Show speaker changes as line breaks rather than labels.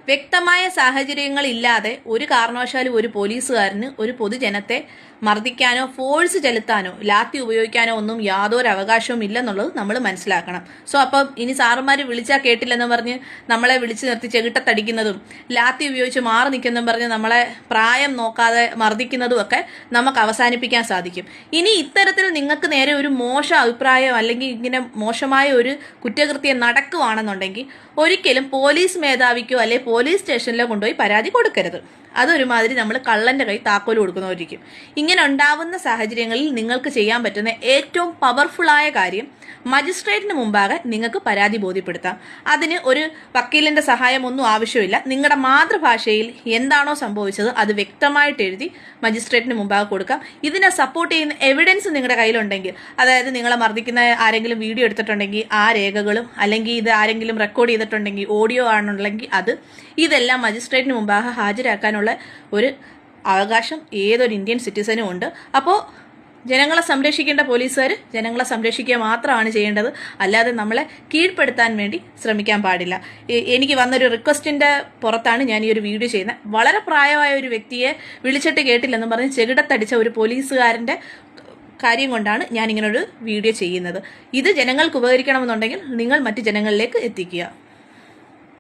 വ്യക്തമായ സാഹചര്യങ്ങളില്ലാതെ ഒരു കാരണവശാലും ഒരു പോലീസുകാരന് ഒരു പൊതുജനത്തെ മർദ്ദിക്കാനോ ഫോഴ്സ് ചെലുത്താനോ ലാത്തി ഉപയോഗിക്കാനോ ഒന്നും യാതൊരു അവകാശവും ഇല്ലെന്നുള്ളത് നമ്മൾ മനസ്സിലാക്കണം. സോ അപ്പം ഇനി സാറുമാർ വിളിച്ചാൽ കേട്ടില്ലെന്ന് പറഞ്ഞ് നമ്മളെ വിളിച്ചു നിർത്തി ചെകിട്ടത്തടിക്കുന്നതും ലാത്തി ഉപയോഗിച്ച് മാറി നിൽക്കുന്നതും പറഞ്ഞ് നമ്മളെ പ്രായം നോക്കാതെ മർദ്ദിക്കുന്നതും ഒക്കെ നമുക്ക് അവസാനിപ്പിക്കാൻ സാധിക്കും. ഇനി ഇത്തരത്തിൽ നിങ്ങൾക്ക് നേരെ ഒരു മോശം അഭിപ്രായം അല്ലെങ്കിൽ ഇങ്ങനെ മോശമായ ഒരു കുറ്റകൃത്യം നടക്കുകയാണെന്നുണ്ടെങ്കിൽ ഒരിക്കലും പോലീസ് മേധാവിക്കോ അല്ലെ പോലീസ് സ്റ്റേഷനിലോ കൊണ്ടുപോയി പരാതി കൊടുക്കരുത്. അതൊരുമാതിരി നമ്മൾ കള്ളന്റെ കൈ താക്കോല് കൊടുക്കുന്നവരിക്കും. ഇങ്ങനെ ഉണ്ടാവുന്ന സാഹചര്യങ്ങളിൽ നിങ്ങൾക്ക് ചെയ്യാൻ പറ്റുന്ന ഏറ്റവും പവർഫുള്ളായ കാര്യം മജിസ്ട്രേറ്റിന് മുമ്പാകെ നിങ്ങൾക്ക് പരാതി ബോധ്യപ്പെടുത്താം. അതിന് ഒരു വക്കീലിന്റെ സഹായം ഒന്നും ആവശ്യമില്ല. നിങ്ങളുടെ മാതൃഭാഷയിൽ എന്താണോ സംഭവിച്ചത് അത് വ്യക്തമായിട്ട് എഴുതി മജിസ്ട്രേറ്റിന് മുമ്പാകെ കൊടുക്കാം. ഇതിനെ സപ്പോർട്ട് ചെയ്യുന്ന എവിഡൻസ് നിങ്ങളുടെ കയ്യിലുണ്ടെങ്കിൽ, അതായത് നിങ്ങളെ മർദ്ദിക്കുന്ന ആരെങ്കിലും വീഡിയോ എടുത്തിട്ടുണ്ടെങ്കിൽ ആ രേഖകളും, അല്ലെങ്കിൽ ഇത് ആരെങ്കിലും റെക്കോർഡ് ചെയ്തിട്ടുണ്ടെങ്കിൽ ഓഡിയോ ആണെന്നുണ്ടെങ്കിൽ ഇതെല്ലാം മജിസ്ട്രേറ്റിന് മുമ്പാകെ ഹാജരാക്കാനുള്ള ഒരു അവകാശം ഏതൊരു ഇന്ത്യൻ സിറ്റിസനും ഉണ്ട്. അപ്പോൾ ജനങ്ങളെ സംരക്ഷിക്കേണ്ട പോലീസുകാർ ജനങ്ങളെ സംരക്ഷിക്കുക മാത്രമാണ് ചെയ്യേണ്ടത്, അല്ലാതെ നമ്മളെ കീഴ്പ്പെടുത്താൻ വേണ്ടി ശ്രമിക്കാൻ പാടില്ല. എനിക്ക് വന്നൊരു റിക്വസ്റ്റിന്റെ പുറത്താണ് ഞാൻ ഈ ഒരു വീഡിയോ ചെയ്യുന്നത്. വളരെ പ്രായമായ ഒരു വ്യക്തിയെ വിളിച്ചിട്ട് കേട്ടില്ലെന്ന് പറഞ്ഞ് ചെകിടത്തടിച്ച ഒരു പോലീസുകാരന്റെ കാര്യം കൊണ്ടാണ് ഞാൻ ഇങ്ങനൊരു വീഡിയോ ചെയ്യുന്നത്. ഇത് ജനങ്ങൾക്ക് ഉപകരിക്കണമെന്നുണ്ടെങ്കിൽ നിങ്ങൾ മറ്റു ജനങ്ങളിലേക്ക് എത്തിക്കുക.